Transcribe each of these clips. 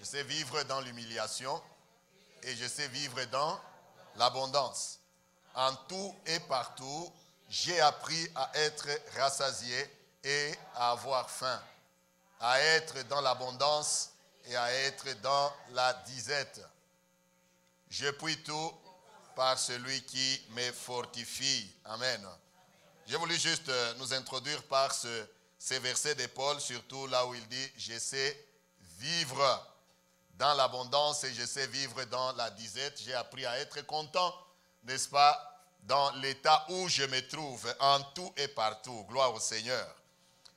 Je sais vivre dans l'humiliation et je sais vivre dans l'abondance. En tout et partout, j'ai appris à être rassasié et à avoir faim, à être dans l'abondance et à être dans la disette. Je puis tout par celui qui me fortifie. Amen. J'ai voulu juste nous introduire par ces versets de Paul, surtout là où il dit « Je sais vivre dans l'abondance et je sais vivre dans la disette. J'ai appris à être content, n'est-ce pas, dans l'état où je me trouve, en tout et partout. » Gloire au Seigneur.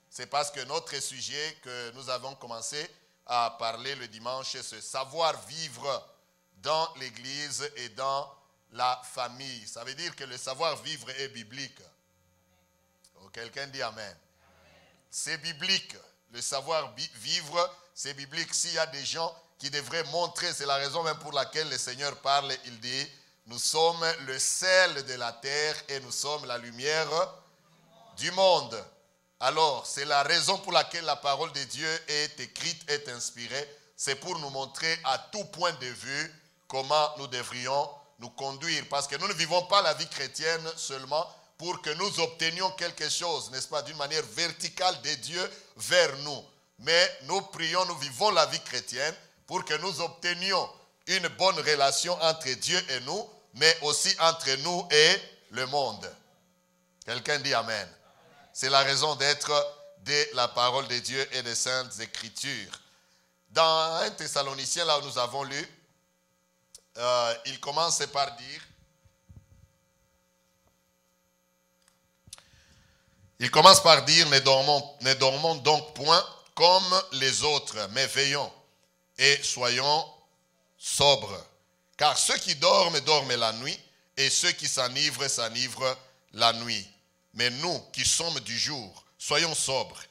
C'est parce que notre sujet que nous avons commencé à parler le dimanche, c'est ce savoir vivre dans l'église et dans la famille. Ça veut dire que le savoir vivre est biblique. Oh, quelqu'un dit Amen. C'est biblique. Le savoir vivre, c'est biblique. S'il y a des gens qui devraient montrer, c'est la raison même pour laquelle le Seigneur parle, il dit, nous sommes le sel de la terre et nous sommes la lumière du monde. Alors, c'est la raison pour laquelle la parole de Dieu est écrite, est inspirée. C'est pour nous montrer à tout point de vue comment nous devrions nous conduire. Parce que nous ne vivons pas la vie chrétienne seulement pour que nous obtenions quelque chose, n'est-ce pas, d'une manière verticale de Dieu vers nous. Mais nous prions, nous vivons la vie chrétienne pour que nous obtenions une bonne relation entre Dieu et nous, mais aussi entre nous et le monde. Quelqu'un dit Amen. C'est la raison d'être de la parole de Dieu et des saintes écritures. Dans 1 Thessaloniciens, là où nous avons lu, il commence par dire, ne dormons donc point comme les autres, mais veillons et soyons sobres. Car ceux qui dorment, dorment la nuit, et ceux qui s'enivrent, s'enivrent la nuit. Mais nous qui sommes du jour, soyons sobres,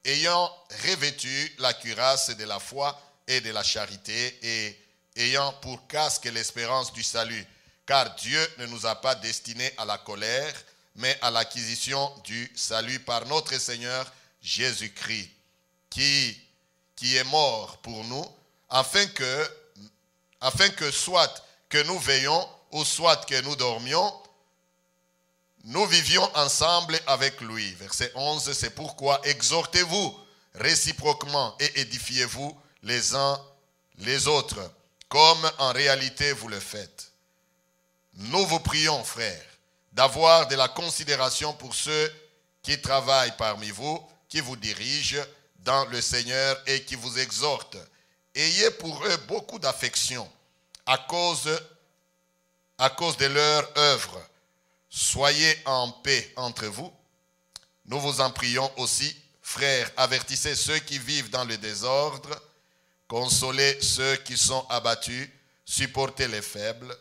ayant revêtu la cuirasse de la foi et de la charité, et ayant pour casque l'espérance du salut. Car Dieu ne nous a pas destinés à la colère, mais à l'acquisition du salut par notre Seigneur Jésus-Christ, qui est mort pour nous, afin que soit que nous veillions ou soit que nous dormions, nous vivions ensemble avec lui. Verset 11, c'est pourquoi exhortez-vous réciproquement et édifiez-vous les uns les autres, comme en réalité vous le faites. Nous vous prions, frères, d'avoir de la considération pour ceux qui travaillent parmi vous, qui vous dirigent dans le Seigneur et qui vous exhortent. Ayez pour eux beaucoup d'affection à cause de leur œuvre. Soyez en paix entre vous. Nous vous en prions aussi, frères, avertissez ceux qui vivent dans le désordre, consolez ceux qui sont abattus, supportez les faibles,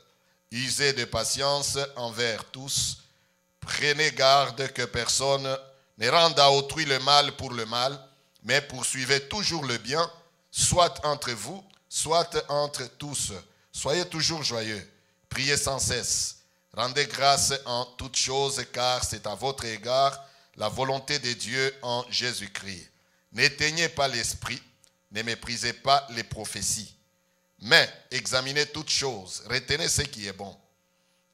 usez de patience envers tous. Prenez garde que personne ne rende à autrui le mal pour le mal, mais poursuivez toujours le bien, soit entre vous, soit entre tous. Soyez toujours joyeux, priez sans cesse. Rendez grâce en toutes choses, car c'est à votre égard la volonté de Dieu en Jésus-Christ. N'éteignez pas l'esprit, ne méprisez pas les prophéties, mais examinez toutes choses, retenez ce qui est bon.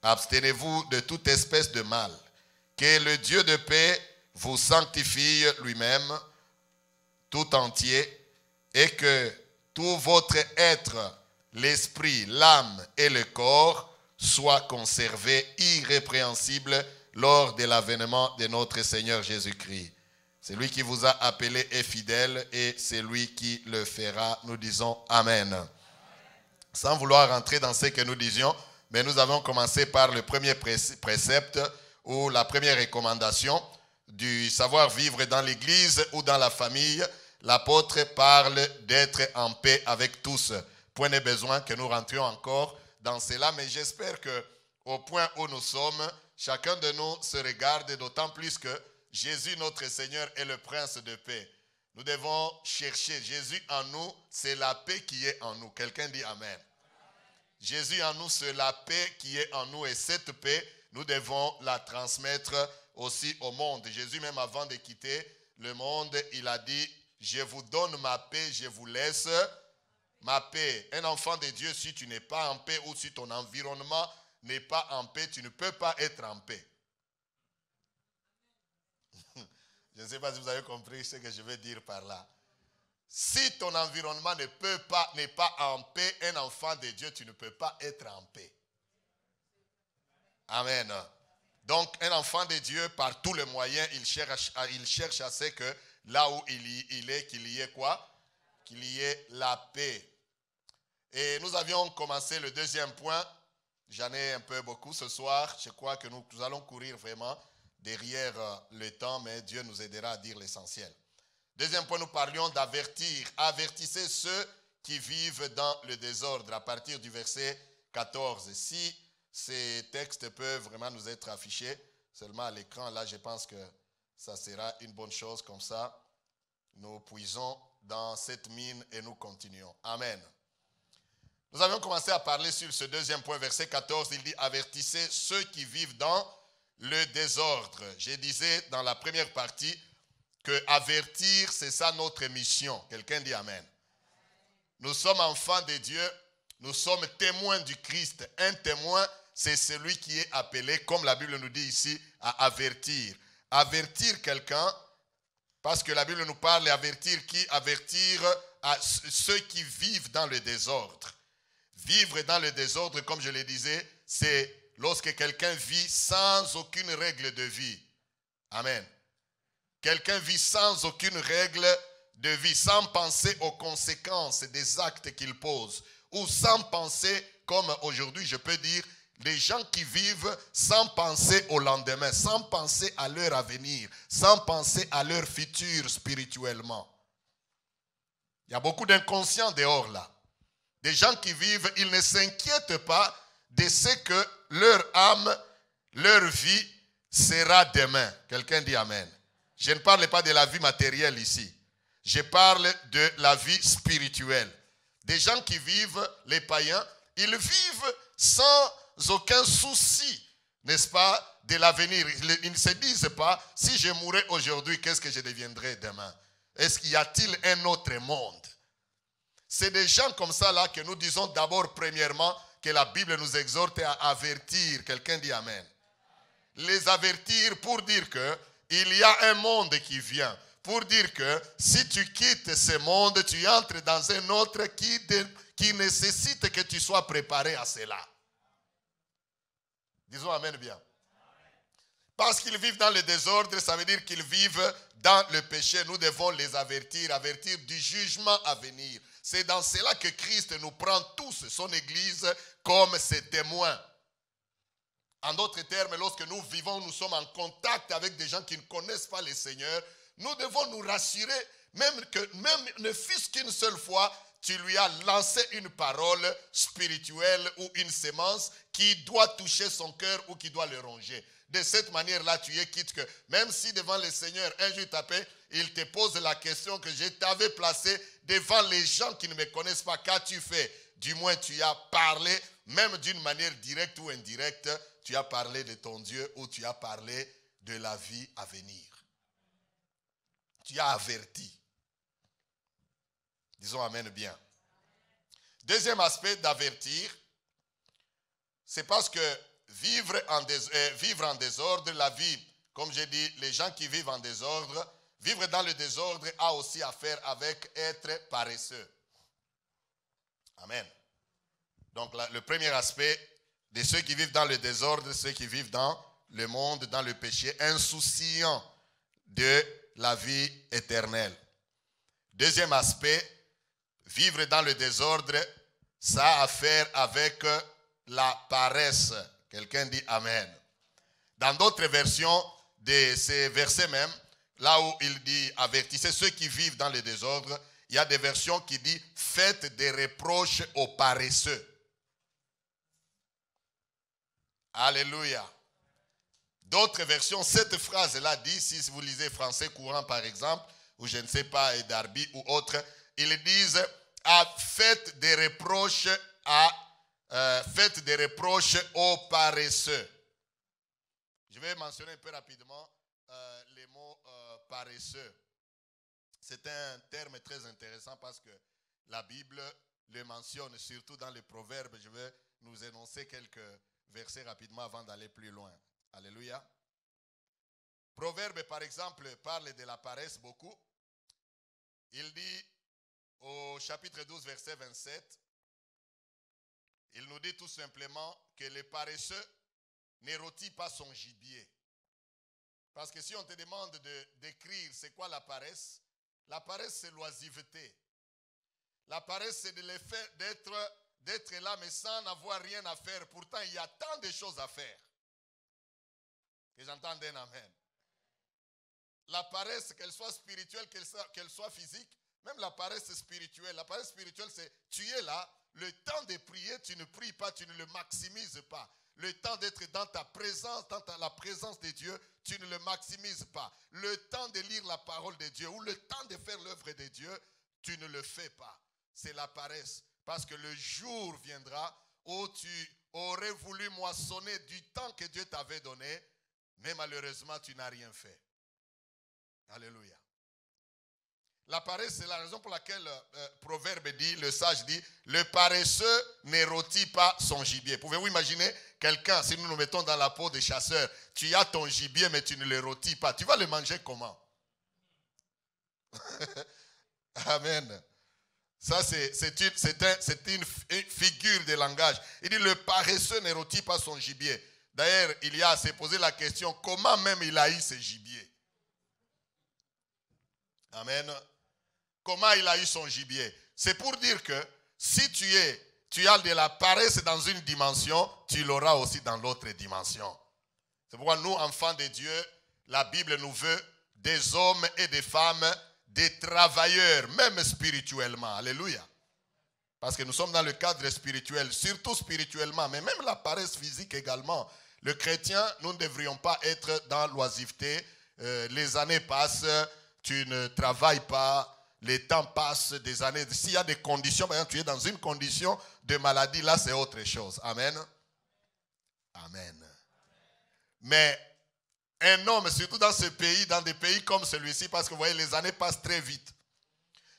Abstenez-vous de toute espèce de mal. Que le Dieu de paix vous sanctifie lui-même, tout entier, et que tout votre être, l'esprit, l'âme et le corps, soit conservé irrépréhensible lors de l'avènement de notre Seigneur Jésus-Christ. C'est lui qui vous a appelé est fidèle et c'est lui qui le fera. Nous disons Amen. Sans vouloir rentrer dans ce que nous disions, mais nous avons commencé par le premier précepte ou la première recommandation du savoir vivre dans l'église ou dans la famille. L'apôtre parle d'être en paix avec tous. Point de besoin que nous rentrions encore dans cela, mais j'espère qu'au point où nous sommes, chacun de nous se regarde, d'autant plus que Jésus, notre Seigneur, est le prince de paix. Nous devons chercher Jésus en nous, c'est la paix qui est en nous. Quelqu'un dit Amen. Jésus en nous, c'est la paix qui est en nous, et cette paix, nous devons la transmettre aussi au monde. Jésus, même avant de quitter le monde, il a dit, je vous donne ma paix, je vous laisse ma paix. Un enfant de Dieu, si tu n'es pas en paix ou si ton environnement n'est pas en paix, tu ne peux pas être en paix. Je ne sais pas si vous avez compris ce que je veux dire par là. Si ton environnement n'est pas en paix, un enfant de Dieu, tu ne peux pas être en paix. Amen. Donc, un enfant de Dieu, par tous les moyens, il cherche à ce que là où il est, qu'il y ait quoi? Qu'il y ait la paix. Et nous avions commencé le deuxième point. J'en ai un peu beaucoup ce soir. Je crois que nous allons courir vraiment derrière le temps, mais Dieu nous aidera à dire l'essentiel. Deuxième point, nous parlions d'avertir. Avertissez ceux qui vivent dans le désordre à partir du verset 14. Si ces textes peuvent vraiment nous être affichés seulement à l'écran, là je pense que ça sera une bonne chose. Comme ça, nous puisons dans cette mine et nous continuons. Amen. Nous avions commencé à parler sur ce deuxième point, verset 14. Il dit, avertissez ceux qui vivent dans le désordre. Je disais dans la première partie que avertir, c'est ça notre mission. Quelqu'un dit amen. Nous sommes enfants de Dieu, nous sommes témoins du Christ. Un témoin, c'est celui qui est appelé, comme la Bible nous dit ici, à avertir. Avertir quelqu'un, parce que la Bible nous parle d'avertir qui? Avertir à ceux qui vivent dans le désordre. Vivre dans le désordre, comme je le disais, c'est lorsque quelqu'un vit sans aucune règle de vie. Amen. Quelqu'un vit sans aucune règle de vie, sans penser aux conséquences des actes qu'il pose, ou sans penser, comme aujourd'hui je peux dire, les gens qui vivent sans penser au lendemain, sans penser à leur avenir, sans penser à leur futur spirituellement. Il y a beaucoup d'inconscients dehors là. Des gens qui vivent, ils ne s'inquiètent pas de ce que leur âme, leur vie sera demain. Quelqu'un dit amen. Je ne parle pas de la vie matérielle ici. Je parle de la vie spirituelle. Des gens qui vivent, les païens, ils vivent sans aucun souci, n'est-ce pas, de l'avenir. Ils ne se disent pas, si je mourrais aujourd'hui, qu'est-ce que je deviendrai demain? Est-ce qu'il y a-t-il un autre monde? C'est des gens comme ça là que nous disons d'abord, premièrement, que la Bible nous exhorte à avertir. Quelqu'un dit amen. Les avertir pour dire que il y a un monde qui vient. Pour dire que si tu quittes ce monde, tu entres dans un autre qui nécessite que tu sois préparé à cela. Disons amen bien. Parce qu'ils vivent dans le désordre, ça veut dire qu'ils vivent dans le péché. Nous devons les avertir du jugement à venir. C'est dans cela que Christ nous prend tous, son Église, comme ses témoins. En d'autres termes, lorsque nous vivons, nous sommes en contact avec des gens qui ne connaissent pas le Seigneur, nous devons nous rassurer, même ne fût-ce qu'une seule fois, tu lui as lancé une parole spirituelle ou une sémence qui doit toucher son cœur ou qui doit le ronger. De cette manière-là, tu es quitte que même si devant le Seigneur, un jour il te pose la question que je t'avais placée devant les gens qui ne me connaissent pas, qu'as-tu fait? Du moins, tu as parlé, même d'une manière directe ou indirecte, tu as parlé de ton Dieu ou tu as parlé de la vie à venir. Tu as averti. Disons amen bien. Deuxième aspect d'avertir, c'est parce que vivre en désordre, la vie, comme j'ai dit, les gens qui vivent en désordre, vivre dans le désordre a aussi à faire avec être paresseux. Amen. Donc le premier aspect de ceux qui vivent dans le désordre, ceux qui vivent dans le monde, dans le péché, insouciant de la vie éternelle. Deuxième aspect, vivre dans le désordre, ça a à faire avec la paresse. Quelqu'un dit amen. Dans d'autres versions de ces versets même, là où il dit avertissez ceux qui vivent dans le désordre, il y a des versions qui disent faites des reproches aux paresseux. Alléluia. D'autres versions, cette phrase-là dit, si vous lisez français courant par exemple, ou je ne sais pas, Darby ou autre, ils disent faites des reproches aux paresseux. Je vais mentionner un peu rapidement les mots paresseux. C'est un terme très intéressant parce que la Bible le mentionne, surtout dans les proverbes. Je vais nous énoncer quelques versets rapidement avant d'aller plus loin. Alléluia. Proverbe, par exemple, parle de la paresse beaucoup. Il dit au chapitre 12, verset 27, il nous dit tout simplement que le paresseux ne rôtit pas son gibier. Parce que si on te demande d'écrire c'est quoi la paresse c'est l'oisiveté. La paresse c'est de l'effet d'être là mais sans avoir rien à faire. Pourtant il y a tant de choses à faire. Que j'entende un amen. La paresse, qu'elle soit spirituelle, qu'elle soit physique, même la paresse spirituelle. La paresse spirituelle, c'est tu es là, le temps de prier, tu ne pries pas, tu ne le maximises pas. Le temps d'être dans ta présence, la présence de Dieu, tu ne le maximises pas. Le temps de lire la parole de Dieu ou le temps de faire l'œuvre de Dieu, tu ne le fais pas. C'est la paresse. Parce que le jour viendra où tu aurais voulu moissonner du temps que Dieu t'avait donné, mais malheureusement, tu n'as rien fait. Alléluia. La paresse, c'est la raison pour laquelle Proverbe dit, le sage dit, le paresseux ne rôtit pas son gibier. Pouvez-vous imaginer quelqu'un, si nous nous mettons dans la peau des chasseurs, tu as ton gibier mais tu ne le rôtis pas, tu vas le manger comment? Amen. Ça, c'est une figure de langage. Il dit, le paresseux ne rôtit pas son gibier. D'ailleurs, il y a à se poser la question, comment même il a eu ce gibier? Amen. Comment il a eu son gibier? C'est pour dire que si tu as de la paresse dans une dimension, tu l'auras aussi dans l'autre dimension. C'est pourquoi nous, enfants de Dieu, la Bible nous veut des hommes et des femmes, des travailleurs, même spirituellement. Alléluia. Parce que nous sommes dans le cadre spirituel, surtout spirituellement, mais même la paresse physique également. Le chrétien, nous ne devrions pas être dans l'oisiveté. Les années passent, tu ne travailles pas, les temps passent, des années. S'il y a des conditions, par exemple, tu es dans une condition de maladie, là c'est autre chose. Amen. Amen. Mais un homme, surtout dans ce pays, dans des pays comme celui-ci, parce que vous voyez, les années passent très vite.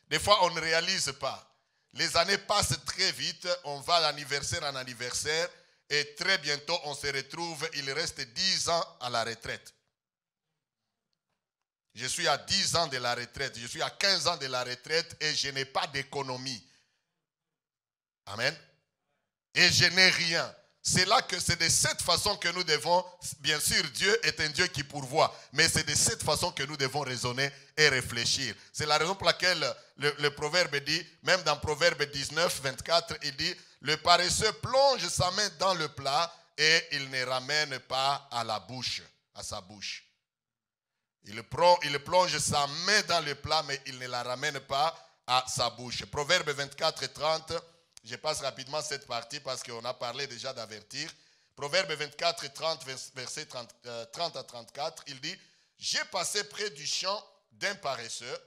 Des fois, on ne réalise pas. Les années passent très vite, on va d'anniversaire en anniversaire, et très bientôt, on se retrouve, il reste 10 ans à la retraite. Je suis à 10 ans de la retraite, je suis à 15 ans de la retraite et je n'ai pas d'économie. Amen. Et je n'ai rien. C'est là que c'est de cette façon que nous devons, bien sûr, Dieu est un Dieu qui pourvoit, mais c'est de cette façon que nous devons raisonner et réfléchir. C'est la raison pour laquelle le proverbe dit, même dans Proverbe 19, 24, il dit, le paresseux plonge sa main dans le plat et il ne ramène pas à la bouche, à sa bouche. Il plonge sa main dans le plat, mais il ne la ramène pas à sa bouche. Proverbe 24, 30, je passe rapidement cette partie parce qu'on a parlé déjà d'avertir. Proverbe 24, 30, verset 30 à 34, il dit, « J'ai passé près du champ d'un paresseux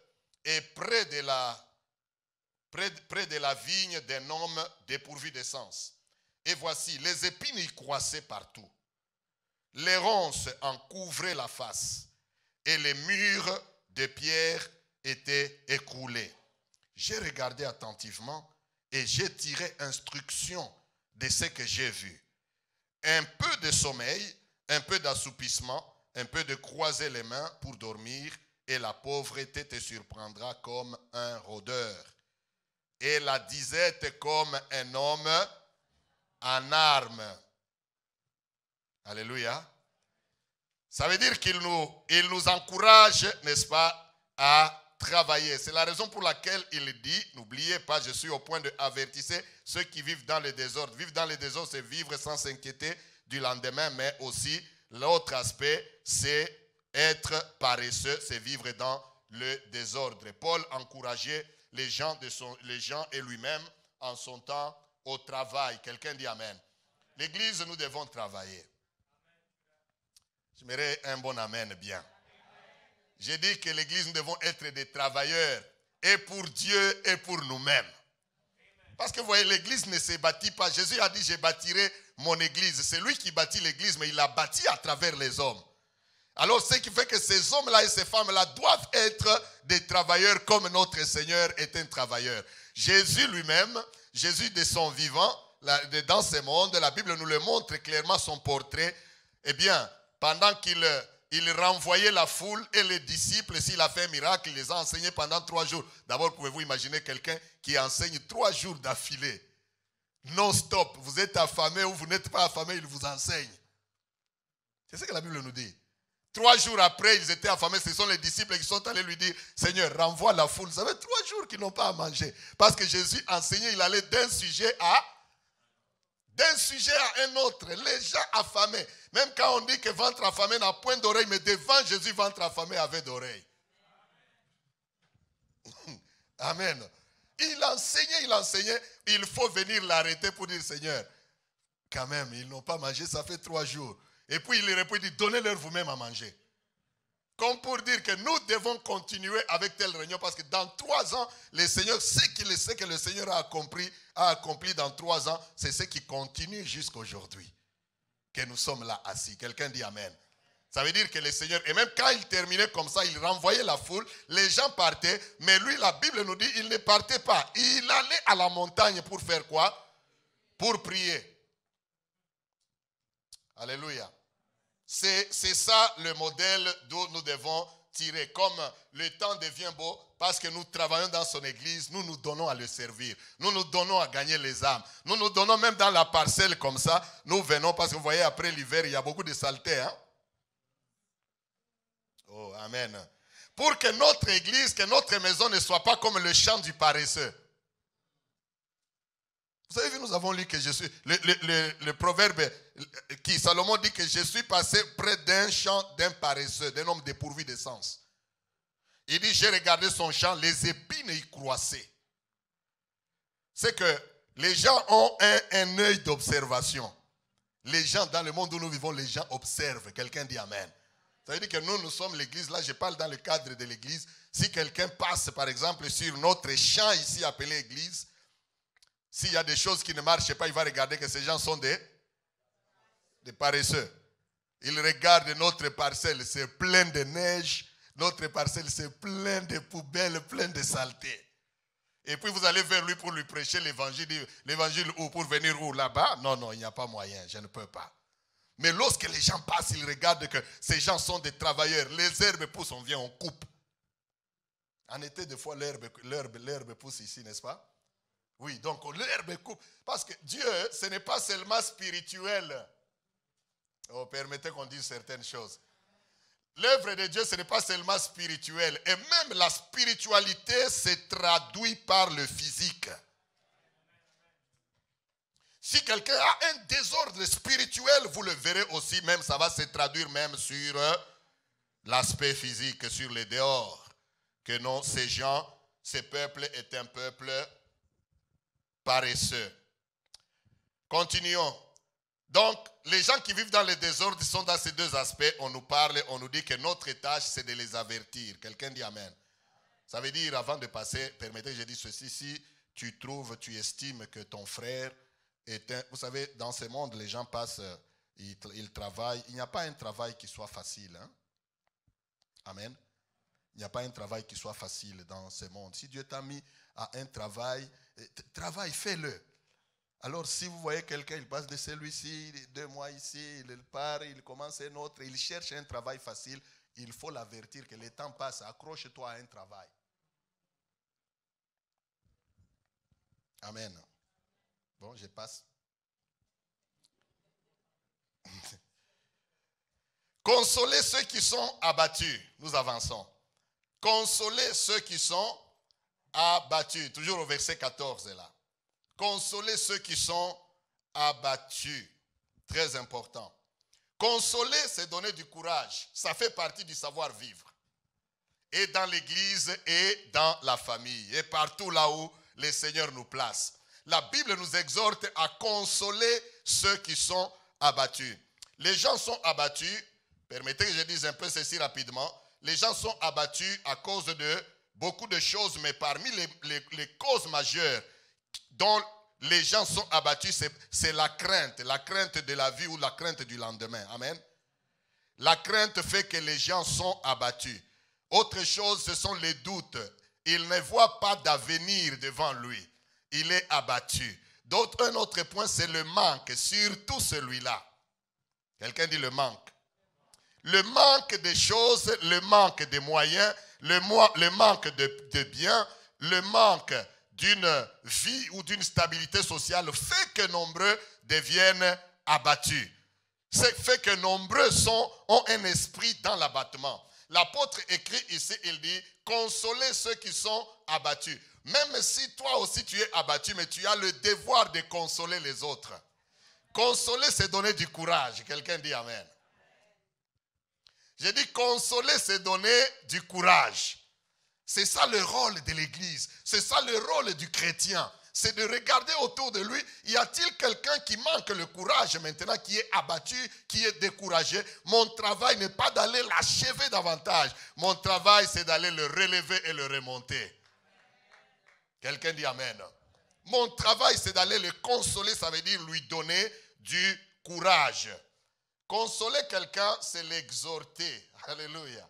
et près de la vigne d'un homme dépourvu de sens. Et voici, les épines y croissaient partout. Les ronces en couvraient la face. Et les murs de pierre étaient écroulés. J'ai regardé attentivement et j'ai tiré instruction de ce que j'ai vu. Un peu de sommeil, un peu d'assoupissement, un peu de croiser les mains pour dormir, et la pauvreté te surprendra comme un rôdeur. Et la disette comme un homme en armes. Alléluia. Ça veut dire qu'il nous encourage, n'est-ce pas, à travailler. C'est la raison pour laquelle il dit, n'oubliez pas, je suis au point de avertir ceux qui vivent dans le désordre. Vivre dans le désordre, c'est vivre sans s'inquiéter du lendemain, mais aussi l'autre aspect, c'est être paresseux, c'est vivre dans le désordre. Paul encourageait les gens et lui-même en son temps au travail. Quelqu'un dit amen. L'église, nous devons travailler. J'aimerais un bon amen bien. J'ai dit que l'église, nous devons être des travailleurs et pour Dieu et pour nous-mêmes. Parce que vous voyez, l'église ne se bâtit pas. Jésus a dit, je bâtirai mon église. C'est lui qui bâtit l'église, mais il l'a bâti à travers les hommes. Alors, ce qui fait que ces hommes-là et ces femmes-là doivent être des travailleurs comme notre Seigneur est un travailleur. Jésus lui-même, Jésus de son vivant, dans ce monde, la Bible nous le montre clairement son portrait. Eh bien, pendant qu'il renvoyait la foule et les disciples, s'il a fait un miracle, il les a enseignés pendant 3 jours. D'abord, pouvez-vous imaginer quelqu'un qui enseigne 3 jours d'affilée, non-stop. Vous êtes affamé ou vous n'êtes pas affamé, il vous enseigne. C'est ce que la Bible nous dit. 3 jours après, ils étaient affamés. Ce sont les disciples qui sont allés lui dire, Seigneur, renvoie la foule. Ça fait 3 jours qu'ils n'ont pas à manger. Parce que Jésus enseignait, il allait d'un sujet à un autre. Les gens affamés. Même quand on dit que ventre affamé n'a point d'oreille, mais devant Jésus, ventre affamé avait d'oreilles. Amen. Il enseignait. Il faut venir l'arrêter pour dire, Seigneur, quand même, ils n'ont pas mangé, ça fait 3 jours. Et puis il répond, il dit, donnez-leur vous-même à manger. Comme pour dire que nous devons continuer avec telle réunion, parce que dans 3 ans, le Seigneur, ce que le Seigneur a accompli dans 3 ans, c'est ce qui continue jusqu'à aujourd'hui. Que nous sommes là assis. Quelqu'un dit Amen. Ça veut dire que le Seigneur, et même quand il terminait comme ça, il renvoyait la foule, les gens partaient, mais lui, la Bible nous dit, il ne partait pas. Il allait à la montagne pour faire quoi? Pour prier. Alléluia. C'est ça le modèle d'où nous devons tirer. Comme le temps devient beau, parce que nous travaillons dans son église, nous nous donnons à le servir. Nous nous donnons à gagner les âmes. Nous nous donnons même dans la parcelle comme ça. Nous venons parce que vous voyez, après l'hiver, il y a beaucoup de saleté. Hein? Oh, amen. Pour que notre église, que notre maison ne soit pas comme le champ du paresseux. Vous avez vu, nous avons lu que je suis, le proverbe qui, Salomon dit que je suis passé près d'un champ d'un paresseux, d'un homme dépourvu de sens. Il dit, j'ai regardé son champ, les épines y croissaient. C'est que les gens ont un œil d'observation. Les gens, dans le monde où nous vivons, les gens observent. Quelqu'un dit Amen. Ça veut dire que nous sommes l'église. Là, je parle dans le cadre de l'église. Si quelqu'un passe, par exemple, sur notre champ ici appelé église, s'il y a des choses qui ne marchent pas, il va regarder que ces gens sont des paresseux. Il regarde notre parcelle, c'est plein de neige. Notre parcelle, c'est plein de poubelles, plein de saleté. Et puis vous allez vers lui pour lui prêcher l'évangile. L'évangile où? Pour venir où? Là-bas? Non, il n'y a pas moyen, je ne peux pas. Mais lorsque les gens passent, ils regardent que ces gens sont des travailleurs. Les herbes poussent, on vient, on coupe. En été, des fois, l'herbe pousse ici, n'est-ce pas? Oui, donc l'herbe coupe. Parce que Dieu, ce n'est pas seulement spirituel. Oh, permettez qu'on dise certaines choses. L'œuvre de Dieu, ce n'est pas seulement spirituel. Et même la spiritualité se traduit par le physique. Si quelqu'un a un désordre spirituel, vous le verrez aussi, même ça va se traduire même sur l'aspect physique, sur les dehors. Que non, ces gens, ce peuple est un peuple paresseux. Continuons. Donc, les gens qui vivent dans le désordre sont dans ces 2 aspects. On nous parle, on nous dit que notre tâche, c'est de les avertir. Quelqu'un dit Amen. Ça veut dire, avant de passer, permettez, je dis ceci, si tu estimes que ton frère est un... Vous savez, dans ce monde, les gens passent, ils travaillent. Il n'y a pas un travail qui soit facile. Hein? Amen. Il n'y a pas un travail qui soit facile dans ce monde. Si Dieu t'a mis à un travail, fais-le. Alors si vous voyez quelqu'un, il passe de celui-ci, 2 mois ici, il part, il commence un autre, il cherche un travail facile, il faut l'avertir que le temps passe, accroche-toi à un travail. Amen. Bon, je passe. Consolez ceux qui sont abattus. Nous avançons. Consolez ceux qui sont abattus. Toujours au verset 14 là. Consolez ceux qui sont abattus. Très important. Consoler, c'est donner du courage. Ça fait partie du savoir-vivre. Et dans l'église et dans la famille. Et partout là où le Seigneur nous place. La Bible nous exhorte à consoler ceux qui sont abattus. Les gens sont abattus. Permettez que je dise un peu ceci rapidement. Les gens sont abattus à cause de beaucoup de choses, mais parmi les causes majeures dont les gens sont abattus, c'est la crainte de la vie ou la crainte du lendemain. Amen. La crainte fait que les gens sont abattus. Autre chose, ce sont les doutes. Il ne voit pas d'avenir devant lui. il est abattu. D'autres, un autre point, c'est le manque, surtout celui-là. Quelqu'un dit le manque. Le manque de choses, le manque de moyens, le manque de biens, le manque d'une vie ou d'une stabilité sociale fait que nombreux deviennent abattus. C'est fait que nombreux ont un esprit dans l'abattement. L'apôtre écrit ici, il dit, consolez ceux qui sont abattus. Même si toi aussi tu es abattu, mais tu as le devoir de consoler les autres. Consoler, c'est donner du courage. Quelqu'un dit amen. J'ai dit consoler, c'est donner du courage. C'est ça le rôle de l'Église. C'est ça le rôle du chrétien. C'est de regarder autour de lui. Y a-t-il quelqu'un qui manque le courage maintenant, qui est abattu, qui est découragé? Mon travail n'est pas d'aller l'achever davantage. Mon travail, c'est d'aller le relever et le remonter. Quelqu'un dit amen. Mon travail, c'est d'aller le consoler. Ça veut dire lui donner du courage. Consoler quelqu'un, c'est l'exhorter. Alléluia.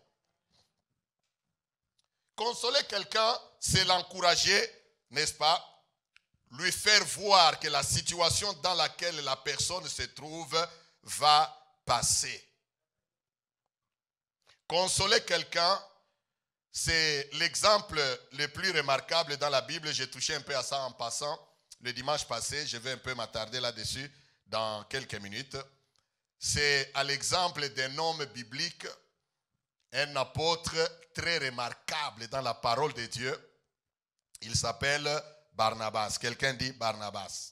Consoler quelqu'un, c'est l'encourager, n'est-ce pas? Lui faire voir que la situation dans laquelle la personne se trouve va passer. Consoler quelqu'un, c'est l'exemple le plus remarquable dans la Bible. J'ai touché un peu à ça en passant le dimanche passé. Je vais un peu m'attarder là-dessus dans quelques minutes. C'est à l'exemple d'un homme biblique, un apôtre très remarquable dans la parole de Dieu. Il s'appelle Barnabas. Quelqu'un dit Barnabas.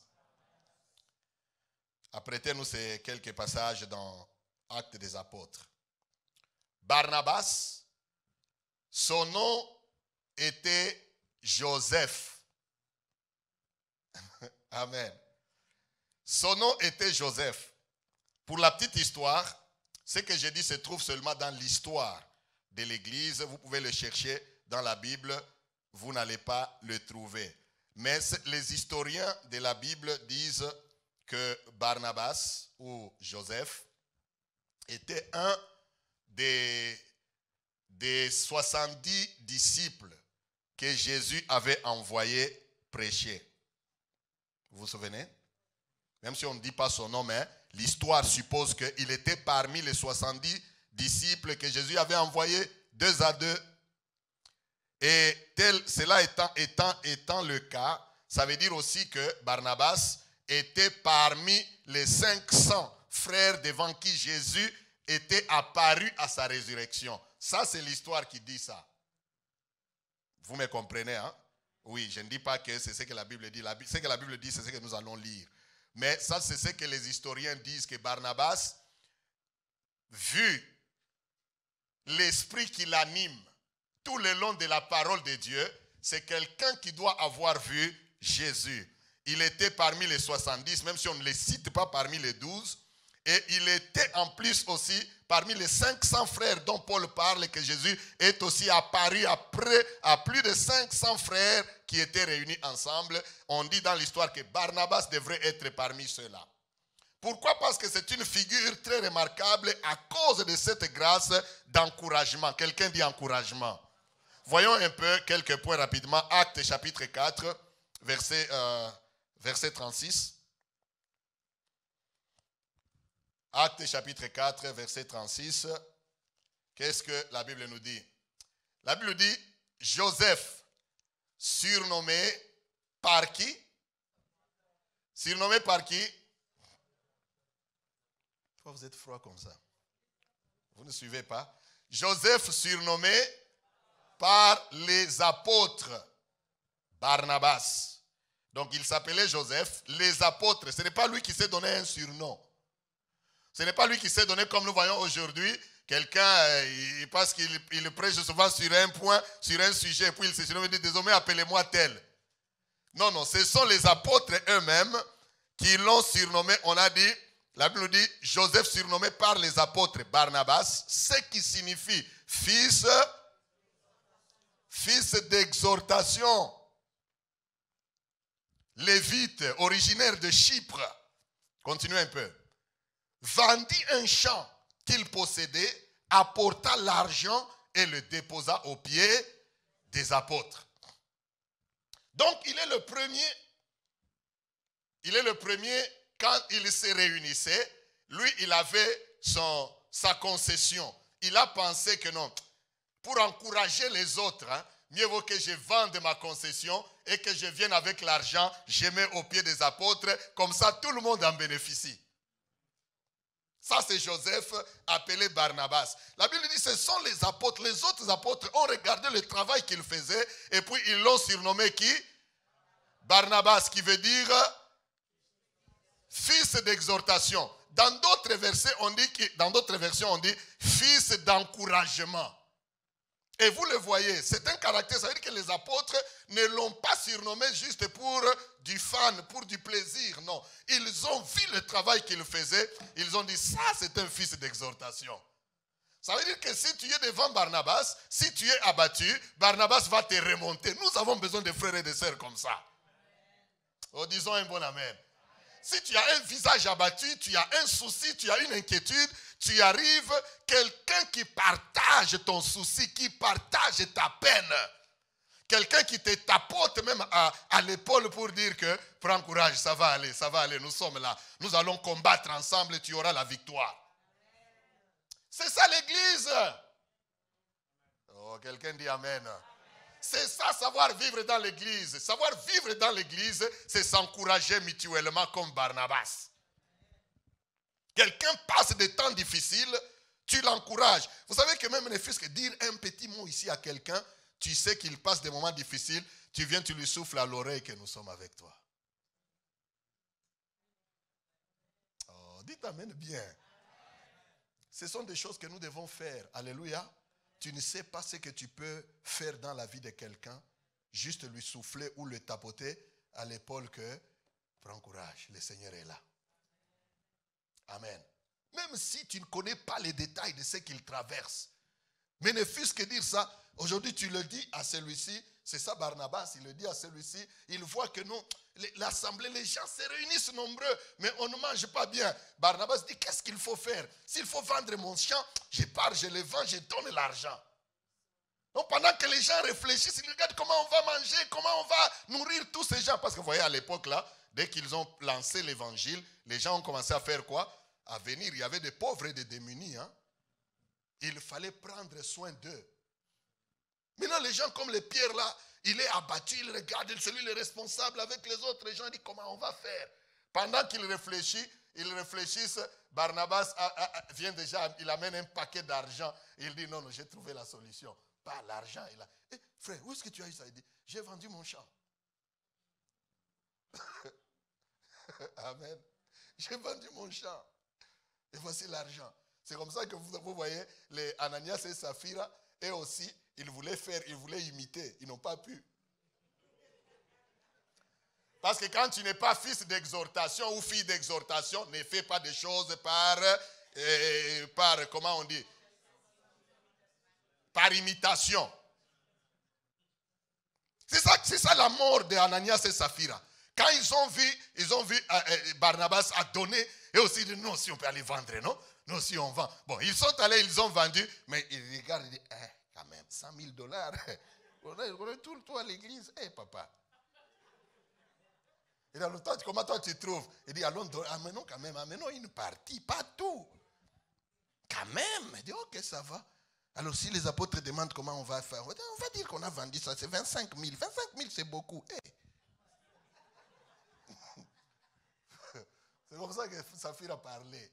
Apprêtez-nous ces quelques passages dans Actes des Apôtres. Barnabas, son nom était Joseph. Amen. Son nom était Joseph. Pour la petite histoire, ce que j'ai dit se trouve seulement dans l'histoire de l'Église. Vous pouvez le chercher dans la Bible, vous n'allez pas le trouver. Mais les historiens de la Bible disent que Barnabas ou Joseph était un des 70 disciples que Jésus avait envoyés prêcher. Vous vous souvenez? Même si on ne dit pas son nom, mais l'histoire suppose qu'il était parmi les 70 disciples que Jésus avait envoyés 2 à 2. Et cela étant le cas, ça veut dire aussi que Barnabas était parmi les 500 frères devant qui Jésus était apparu à sa résurrection. Ça, c'est l'histoire qui dit ça. Vous me comprenez, hein? Oui, je ne dis pas que c'est ce que la Bible dit. Ce que la Bible dit, c'est ce que nous allons lire. Mais ça, c'est ce que les historiens disent, que Barnabas, vu l'esprit qui l'anime tout le long de la parole de Dieu, c'est quelqu'un qui doit avoir vu Jésus. Il était parmi les 70, même si on ne les cite pas parmi les 12. Et il était en plus aussi parmi les 500 frères dont Paul parle, que Jésus est aussi apparu après à plus de 500 frères qui étaient réunis ensemble. On dit dans l'histoire que Barnabas devrait être parmi ceux-là. Pourquoi? Parce que c'est une figure très remarquable à cause de cette grâce d'encouragement. Quelqu'un dit encouragement. Voyons un peu quelques points rapidement. Actes chapitre 4, verset 36. Actes chapitre 4, verset 36. Qu'est-ce que la Bible nous dit? La Bible dit, Joseph, surnommé par qui? Surnommé par qui? Pourquoi vous êtes froid comme ça? Vous ne suivez pas? Joseph, surnommé par les apôtres. Barnabas. Donc il s'appelait Joseph, les apôtres. Ce n'est pas lui qui s'est donné un surnom. Ce n'est pas lui qui s'est donné, comme nous voyons aujourd'hui, quelqu'un, parce qu'il prêche souvent sur un point, sur un sujet, puis il se surnomme et dit, désormais appelez-moi tel. Non, non, ce sont les apôtres eux-mêmes qui l'ont surnommé. On a dit, la Bible nous dit, Joseph surnommé par les apôtres Barnabas, ce qui signifie fils d'exhortation. Lévite, originaire de Chypre. Continuez un peu. Vendit un champ qu'il possédait, apporta l'argent et le déposa aux pieds des apôtres. Donc, il est le premier il est le premier, quand il se réunissait, lui, il avait sa concession. Il a pensé que non, pour encourager les autres, mieux vaut que je vende ma concession et que je vienne avec l'argent, je mets aux pieds des apôtres, comme ça tout le monde en bénéficie. Ça, c'est Joseph appelé Barnabas. La Bible dit ce sont les apôtres. Les autres apôtres ont regardé le travail qu'il faisait et puis ils l'ont surnommé qui? Barnabas, qui veut dire fils d'exhortation. Dans d'autres versets, dans d'autres versions, on dit fils d'encouragement. Et vous le voyez, c'est un caractère, ça veut dire que les apôtres ne l'ont pas surnommé juste pour du fun, pour du plaisir, non. Ils ont vu le travail qu'il faisait, ils ont dit ça c'est un fils d'exhortation. Ça veut dire que si tu es devant Barnabas, si tu es abattu, Barnabas va te remonter. Nous avons besoin de frères et de sœurs comme ça. Oh, disons un bon amen. Si tu as un visage abattu, tu as un souci, tu as une inquiétude, tu arrives, quelqu'un qui partage ton souci, qui partage ta peine. Quelqu'un qui te tapote même à l'épaule pour dire que prends courage, ça va aller, nous sommes là. Nous allons combattre ensemble et tu auras la victoire. C'est ça l'église. Oh, quelqu'un dit amen. C'est ça, savoir vivre dans l'église. Savoir vivre dans l'église, c'est s'encourager mutuellement comme Barnabas. Quelqu'un passe des temps difficiles, tu l'encourages. Vous savez que même ne fût-ce que dire un petit mot ici à quelqu'un, tu sais qu'il passe des moments difficiles, tu viens, tu lui souffles à l'oreille que nous sommes avec toi. Oh, dites amen bien. Ce sont des choses que nous devons faire. Alléluia. Tu ne sais pas ce que tu peux faire dans la vie de quelqu'un, juste lui souffler ou le tapoter à l'épaule que prends courage, le Seigneur est là. Amen. Même si tu ne connais pas les détails de ce qu'il traverse. Mais ne fût-ce que dire ça, aujourd'hui tu le dis à celui-ci, c'est ça Barnabas, il le dit à celui-ci, il voit que non, l'assemblée, les gens se réunissent nombreux, mais on ne mange pas bien. Barnabas dit, qu'est-ce qu'il faut faire? S'il faut vendre mon champ, je pars, je le vends, je donne l'argent. Donc pendant que les gens réfléchissent, ils regardent comment on va manger, comment on va nourrir tous ces gens. Parce que vous voyez, à l'époque là, dès qu'ils ont lancé l'évangile, les gens ont commencé à faire quoi? À venir, il y avait des pauvres et des démunis. Il fallait prendre soin d'eux. Maintenant, les gens comme les pierres là, il est abattu, il regarde, celui le responsable avec les autres gens, il dit comment on va faire? Pendant qu'ils réfléchissent, Barnabas vient déjà, il amène un paquet d'argent. Il dit non, j'ai trouvé la solution. Pas l'argent. Frère, où est-ce que tu as eu ça? Il dit, j'ai vendu mon champ. Amen. J'ai vendu mon champ. Et voici l'argent. C'est comme ça que vous voyez les Ananias et Saphira, eux aussi, ils voulaient imiter. Ils n'ont pas pu. Parce que quand tu n'es pas fils d'exhortation ou fille d'exhortation, ne fais pas des choses par comment on dit? Par imitation. C'est ça la mort d'Ananias et Saphira. Quand ils ont vu Barnabas a donné, et aussi dit non, si on peut aller vendre, non? Non, si on vend. Bon, ils sont allés, ils ont vendu, mais ils regardent et disent, quand même, $100,000. On est tout le temps à l'église. Papa. Et dans le temps, comment toi tu trouves? Il dit, allons, amenons quand même, amenons une partie, pas tout. Quand même. Il dit, ok, ça va. Alors si les apôtres demandent comment on va faire, on va dire qu'on a vendu ça, c'est 25 000. 25 000 c'est beaucoup. C'est comme ça que Saphir a parlé.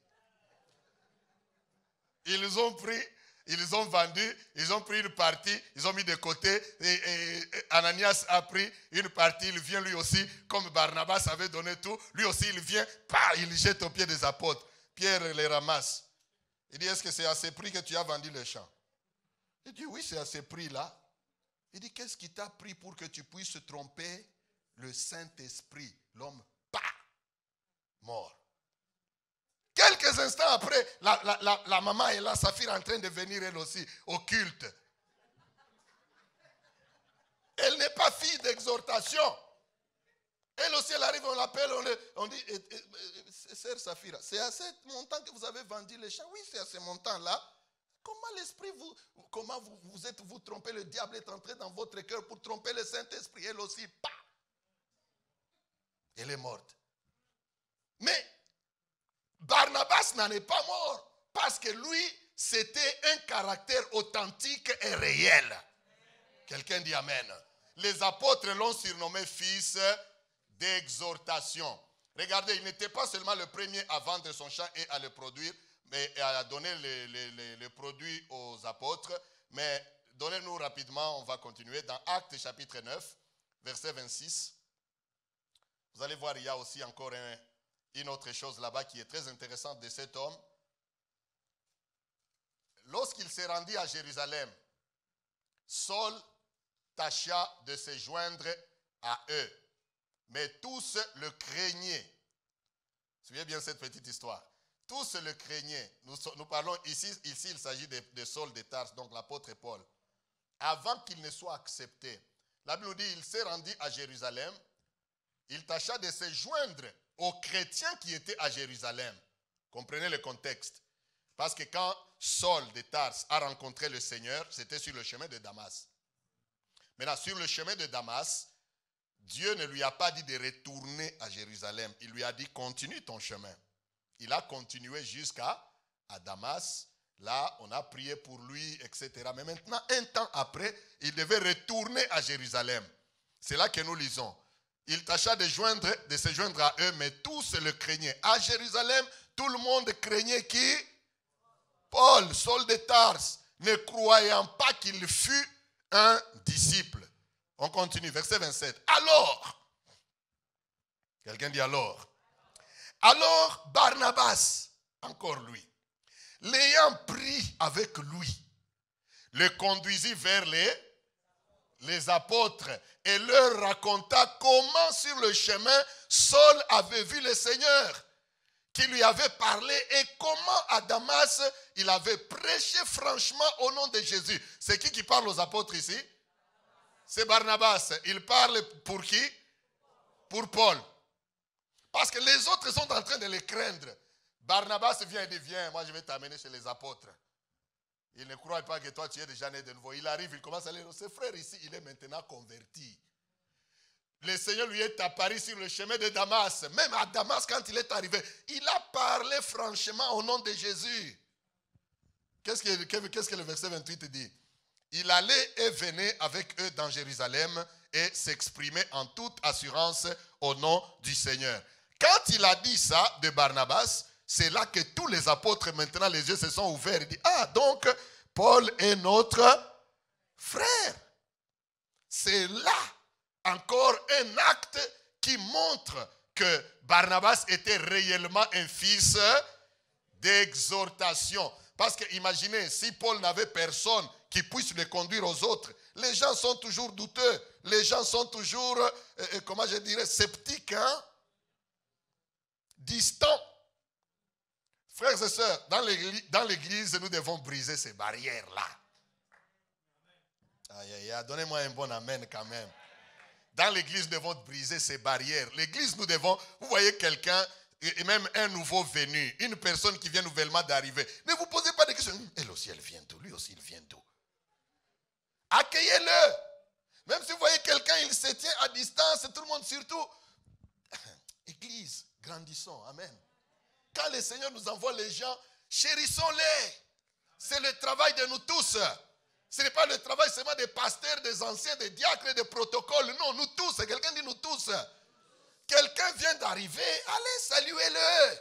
Ils ont pris, ils ont vendu, ils ont pris une partie, ils ont mis de côté. Et Ananias a pris une partie, il vient lui aussi, comme Barnabas avait donné tout, lui aussi il vient, il jette aux pieds des apôtres. Pierre les ramasse. Il dit, est-ce que c'est à ce prix que tu as vendu le champ? Il dit, oui, c'est à ce prix-là. Il dit, qu'est-ce qui t'a pris pour que tu puisses tromper le Saint-Esprit? L'homme, mort. Quelques instants après, la maman est là, Saphir en train de venir elle aussi au culte. Elle n'est pas fille d'exhortation. Elle aussi, elle arrive, on l'appelle, on dit, sœur Saphira, c'est à ce montant que vous avez vendu les champs? Oui, c'est à ce montant-là. Comment l'esprit vous trompez, le diable est entré dans votre cœur pour tromper le Saint-Esprit. Elle aussi, elle est morte. Barnabas n'en est pas mort. Parce que lui, c'était un caractère authentique et réel. Quelqu'un dit Amen. Les apôtres l'ont surnommé fils d'exhortation. Regardez, il n'était pas seulement le premier à vendre son champ et à le produire, mais à donner les produits aux apôtres. Mais donnez-nous rapidement, on va continuer dans Actes chapitre 9, verset 26. Vous allez voir, il y a aussi encore une autre chose là-bas qui est très intéressante de cet homme. Lorsqu'il s'est rendu à Jérusalem, Saul tâcha de se joindre à eux, mais tous le craignaient. Suivez bien cette petite histoire. Tous le craignaient. Nous parlons ici il s'agit de Saul de Tarse, donc l'apôtre Paul. Avant qu'il ne soit accepté, la Bible nous dit il s'est rendu à Jérusalem, il tâcha de se joindre aux chrétiens qui étaient à Jérusalem. Comprenez le contexte. Parce que quand Saul de Tarse a rencontré le Seigneur, c'était sur le chemin de Damas. Maintenant, sur le chemin de Damas, Dieu ne lui a pas dit de retourner à Jérusalem. Il lui a dit, continue ton chemin. Il a continué jusqu'à Damas. Là, on a prié pour lui, etc. Mais maintenant, un temps après, il devait retourner à Jérusalem. C'est là que nous lisons. Il tâcha de se joindre à eux, mais tous le craignaient. À Jérusalem, tout le monde craignait qui? Paul, Saul de Tarse, ne croyant pas qu'il fût un disciple. On continue, verset 27. Alors, quelqu'un dit alors. Alors Barnabas, encore lui, l'ayant pris avec lui, le conduisit vers les apôtres et leur raconta comment sur le chemin Saul avait vu le Seigneur, qui lui avait parlé et comment à Damas il avait prêché franchement au nom de Jésus. C'est qui parle aux apôtres ici? C'est Barnabas. Il parle pour qui? Pour Paul. Parce que les autres sont en train de les craindre. Barnabas vient et dit, viens, moi je vais t'amener chez les apôtres. Il ne croit pas que toi tu es déjà né de nouveau. Il arrive, il commence à dire, ce frère ici, il est maintenant converti. Le Seigneur lui est apparu sur le chemin de Damas. Même à Damas, quand il est arrivé, il a parlé franchement au nom de Jésus. Qu'est-ce que le verset 28 dit? Il allait et venait avec eux dans Jérusalem et s'exprimait en toute assurance au nom du Seigneur. Quand il a dit ça de Barnabas, c'est là que tous les apôtres, maintenant les yeux se sont ouverts et disent, ah donc Paul est notre frère. C'est là encore un acte qui montre que Barnabas était réellement un fils d'exhortation. Parce que imaginez, si Paul n'avait personne qui puisse le conduire aux autres, les gens sont toujours douteux, les gens sont toujours, comment je dirais, sceptiques, hein? Distants. Frères et sœurs, dans l'église, nous devons briser ces barrières-là. Aïe, aïe, aïe, donnez-moi un bon amen quand même. Dans l'église, nous devons briser ces barrières. L'église, nous devons, vous voyez quelqu'un, et même un nouveau venu, une personne qui vient nouvellement d'arriver. Ne vous posez pas de questions. Elle aussi, elle vient d'où? Lui aussi, il vient d'où? Accueillez-le. Même si vous voyez quelqu'un, il se tient à distance, tout le monde surtout. Église, grandissons. Amen. Quand le Seigneur nous envoie les gens, chérissons-les. C'est le travail de nous tous. Ce n'est pas le travail seulement des pasteurs, des anciens, des diacres, des protocoles. Non, nous tous. Quelqu'un dit nous tous. Quelqu'un vient d'arriver, allez, saluez-le.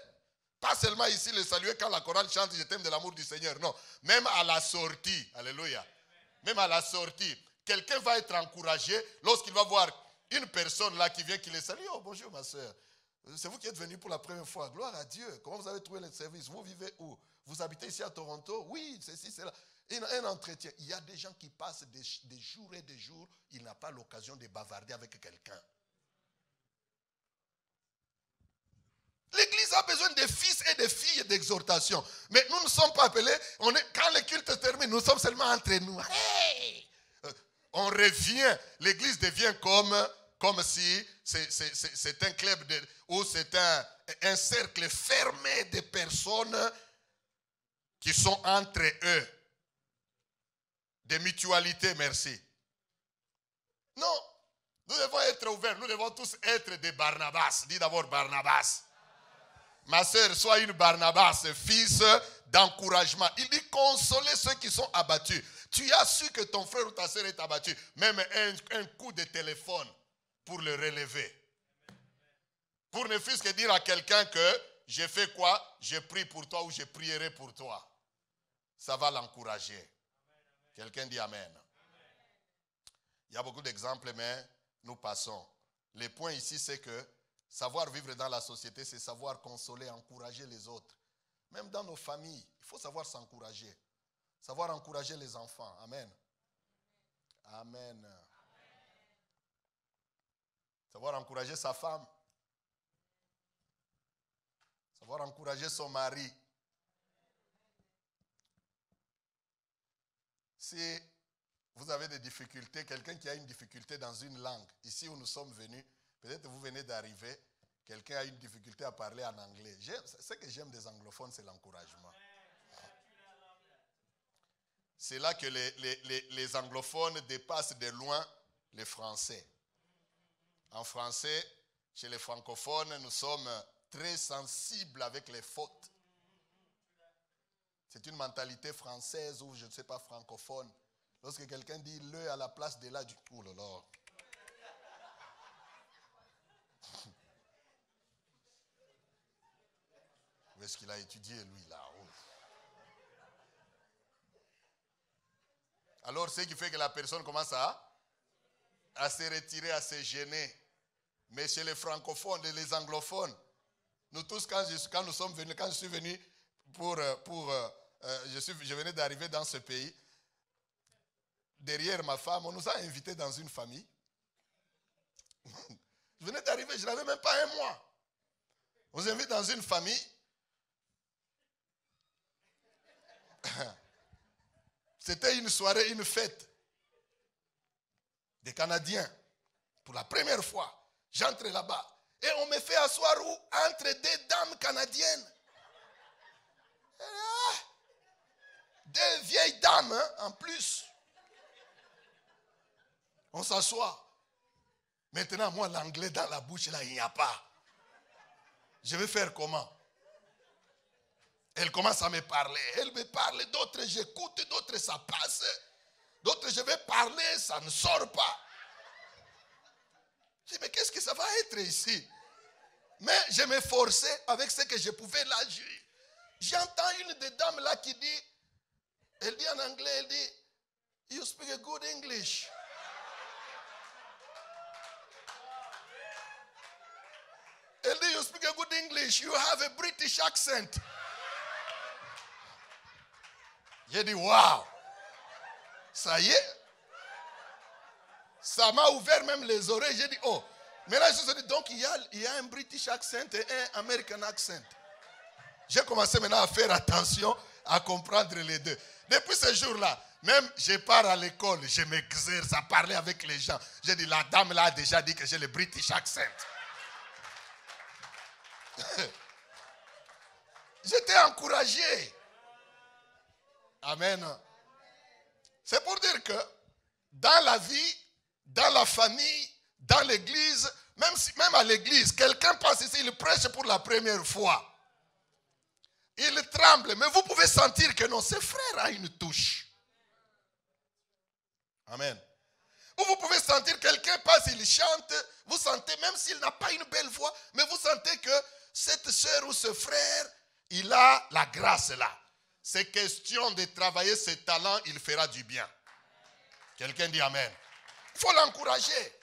Pas seulement ici le saluer quand la chorale chante je t'aime de l'amour du Seigneur. Non, même à la sortie. Alléluia. Même à la sortie. Quelqu'un va être encouragé lorsqu'il va voir une personne là qui vient, qui le salue. Oh, bonjour ma soeur. C'est vous qui êtes venu pour la première fois. Gloire à Dieu. Comment vous avez trouvé le service? Vous vivez où? Vous habitez ici à Toronto? Oui, c'est ici, c'est là. Un entretien. Il y a des gens qui passent des jours et des jours. Il n'a pas l'occasion de bavarder avec quelqu'un. L'église a besoin de fils et de filles d'exhortation. Mais nous ne sommes pas appelés. Quand le culte termine, nous sommes seulement entre nous. Hey! On revient. L'église devient comme si c'est un club ou c'est un cercle fermé de personnes qui sont entre eux. De mutualité, merci. Non, nous devons être ouverts. Nous devons tous être des Barnabas. Dis d'abord Barnabas. Ma sœur, sois une Barnabas, fils d'encouragement. Il dit consoler ceux qui sont abattus. Tu as su que ton frère ou ta sœur est abattu. Même un coup de téléphone pour le relever. Pour ne fût-ce que dire à quelqu'un que j'ai fait quoi? Je prie pour toi ou je prierai pour toi. Ça va l'encourager. Quelqu'un dit Amen. Il y a beaucoup d'exemples, mais nous passons. Le point ici, c'est que savoir vivre dans la société, c'est savoir consoler, encourager les autres. Même dans nos familles, il faut savoir s'encourager. Savoir encourager les enfants. Amen. Amen. Savoir encourager sa femme. Savoir encourager son mari. Si vous avez des difficultés, quelqu'un qui a une difficulté dans une langue, ici où nous sommes venus, peut-être vous venez d'arriver, quelqu'un a une difficulté à parler en anglais. Ce que j'aime des anglophones, c'est l'encouragement. C'est là que les anglophones dépassent de loin les Français. En français, chez les francophones, nous sommes très sensibles avec les fautes. C'est une mentalité française ou je ne sais pas francophone. Lorsque quelqu'un dit le à la place de là, du oh là là. Où est-ce qu'il a étudié lui là? Alors ce qui fait que la personne commence à se retirer, à se gêner. Mais chez les francophones et les anglophones, nous tous quand nous sommes venus, quand je suis venu je venais d'arriver dans ce pays. Derrière ma femme, on nous a invités dans une famille. Je venais d'arriver, je n'avais même pas un mois. On nous invite dans une famille. C'était une soirée, une fête des Canadiens. Pour la première fois, j'entre là-bas. Et on me fait asseoir où? Entre deux dames canadiennes. Deux vieilles dames, hein, en plus. On s'assoit. Maintenant, moi, l'anglais dans la bouche, là, il n'y a pas. Je vais faire comment? Elle commence à me parler. Elle me parle, d'autres j'écoute, d'autres ça passe. D'autres je vais parler, ça ne sort pas. Je dis, mais qu'est-ce que ça va être ici? Mais je m'efforçais avec ce que je pouvais là. J'entends une des dames là qui dit, elle dit en anglais, elle dit, you speak a good English. Elle dit, you speak a good English, you have a British accent. J'ai dit, waouh, ça y est. Ça m'a ouvert même les oreilles. J'ai dit, oh, mais là je me suis dit, donc il y a un British accent et un American accent. J'ai commencé maintenant à faire attention, à comprendre les deux. Depuis ce jour-là, même je pars à l'école, je m'exerce à parler avec les gens. J'ai dit, la dame là a déjà dit que j'ai le British accent. J'étais encouragé. Amen. C'est pour dire que dans la vie, dans la famille, dans l'église, même à l'église, quelqu'un passe ici, il prêche pour la première fois. Il tremble, mais vous pouvez sentir que non, ce frère a une touche. Amen. Ou vous pouvez sentir quelqu'un passe, il chante, vous sentez, même s'il n'a pas une belle voix, mais vous sentez que cette sœur ou ce frère, il a la grâce là. C'est question de travailler ses talents, il fera du bien. Quelqu'un dit Amen. Il faut l'encourager.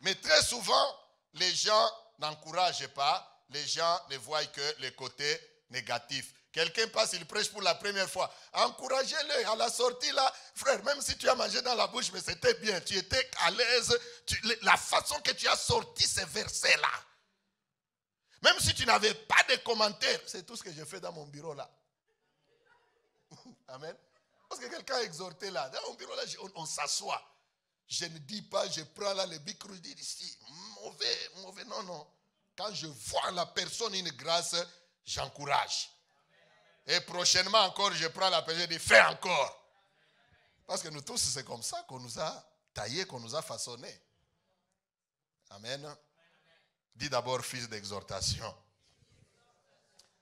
Mais très souvent, les gens n'encouragent pas. Les gens ne voient que les côtés négatifs. Quelqu'un passe, il prêche pour la première fois. Encouragez-le à la sortie là. Frère, même si tu as mangé dans la bouche, mais c'était bien. Tu étais à l'aise. La façon que tu as sorti ces versets-là. Même si tu n'avais pas de commentaires. C'est tout ce que j'ai fait dans mon bureau là. Amen. Parce que quelqu'un a exhorté là. Dans mon bureau là, on s'assoit. Je ne dis pas, je prends là le micro, je dis ici, mauvais, non. Quand je vois la personne une grâce, j'encourage. Et prochainement encore, je prends la personne et je dis, fais encore. Parce que nous tous, c'est comme ça qu'on nous a taillés, qu'on nous a façonnés. Amen. Dis d'abord fils d'exhortation.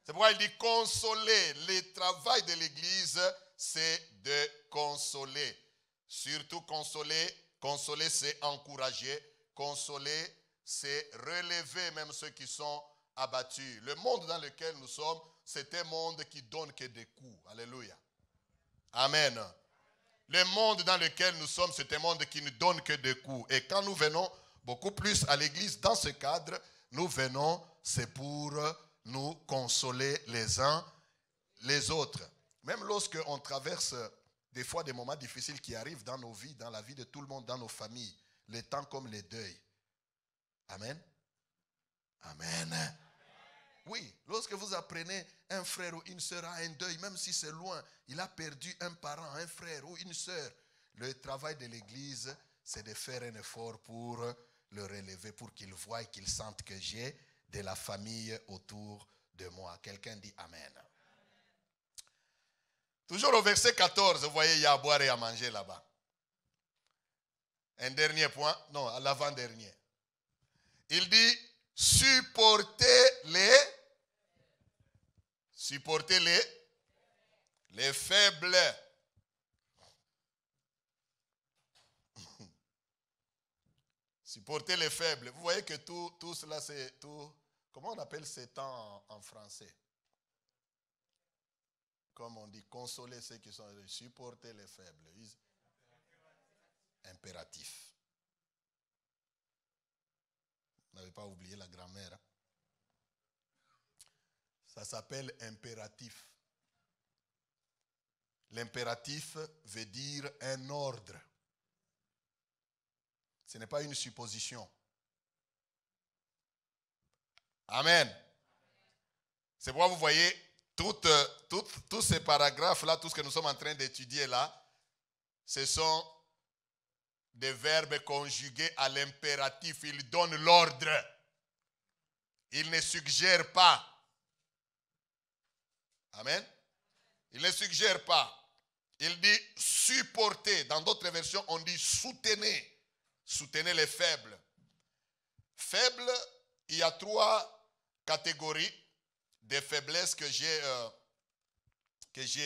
C'est pourquoi il dit consoler. Le travail de l'église, c'est de consoler. Surtout consoler. Consoler, c'est encourager. Consoler, c'est relever même ceux qui sont abattus. Le monde dans lequel nous sommes, c'est un monde qui donne que des coups. Alléluia. Amen. Le monde dans lequel nous sommes, c'est un monde qui ne donne que des coups. Et quand nous venons beaucoup plus à l'église, dans ce cadre, nous venons, c'est pour nous consoler les uns les autres. Même lorsqu'on traverse des fois des moments difficiles qui arrivent dans nos vies, dans la vie de tout le monde, dans nos familles, les temps comme les deuils. Amen. Amen. Oui, lorsque vous apprenez un frère ou une sœur a un deuil, même si c'est loin, il a perdu un parent, un frère ou une sœur, le travail de l'église, c'est de faire un effort pour le relever, pour qu'il voie et qu'il sente que j'ai de la famille autour de moi. Quelqu'un dit Amen. Toujours au verset 14, vous voyez, il y a à boire et à manger là-bas. Un dernier point, non, à l'avant-dernier. Il dit, supportez les faibles. Supportez les faibles. Vous voyez que tout cela, c'est tout. Comment on appelle ces temps en français? Comme on dit, consoler ceux qui sont, supporter les faibles. Impératif. Vous n'avez pas oublié la grammaire. Hein? Ça s'appelle impératif. L'impératif veut dire un ordre. Ce n'est pas une supposition. Amen. C'est pourquoi vous voyez tous ces paragraphes-là, tout ce que nous sommes en train d'étudier là, ce sont des verbes conjugués à l'impératif. Il donne l'ordre. Il ne suggère pas. Amen. Il ne suggère pas. Il dit supporter. Dans d'autres versions, on dit soutenez. Soutenez les faibles. Faibles, il y a 3 catégories de faiblesses que je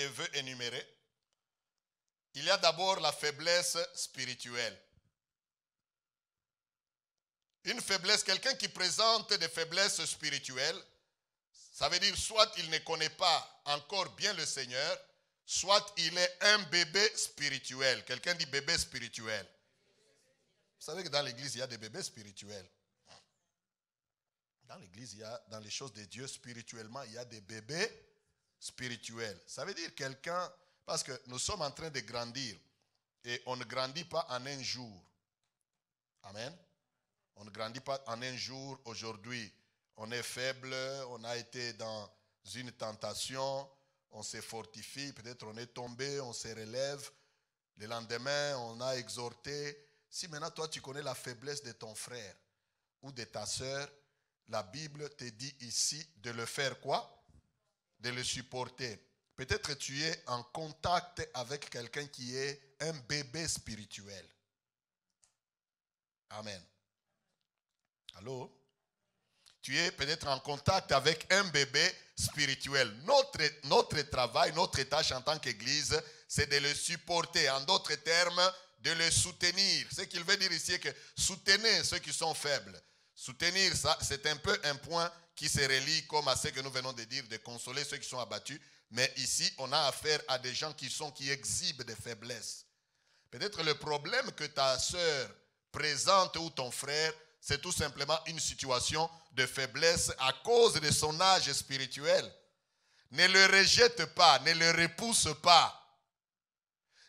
veux énumérer. Il y a d'abord la faiblesse spirituelle. Une faiblesse, quelqu'un qui présente des faiblesses spirituelles, ça veut dire soit il ne connaît pas encore bien le Seigneur, soit il est un bébé spirituel. Quelqu'un dit bébé spirituel. Vous savez que dans l'église, il y a des bébés spirituels. Dans l'église, dans les choses de Dieu, spirituellement, il y a des bébés spirituels. Ça veut dire quelqu'un, parce que nous sommes en train de grandir, et on ne grandit pas en un jour. Amen. On ne grandit pas en un jour. Aujourd'hui, on est faible, on a été dans une tentation, on se fortifie, peut-être on est tombé, on se relève. Le lendemain, on a exhorté. Si maintenant toi tu connais la faiblesse de ton frère ou de ta sœur, la Bible te dit ici de le faire quoi? De le supporter. Peut-être tu es en contact avec quelqu'un qui est un bébé spirituel. Amen. Allô? Tu es peut-être en contact avec un bébé spirituel. Notre travail, notre tâche en tant qu'Église, c'est de le supporter. En d'autres termes, de le soutenir. Ce qu'il veut dire ici est que soutenez ceux qui sont faibles. Soutenir, ça, c'est un peu un point qui se relie comme à ce que nous venons de dire, de consoler ceux qui sont abattus. Mais ici, on a affaire à des gens qui exhibent des faiblesses. Peut-être le problème que ta sœur présente ou ton frère, c'est tout simplement une situation de faiblesse à cause de son âge spirituel. Ne le rejette pas, ne le repousse pas,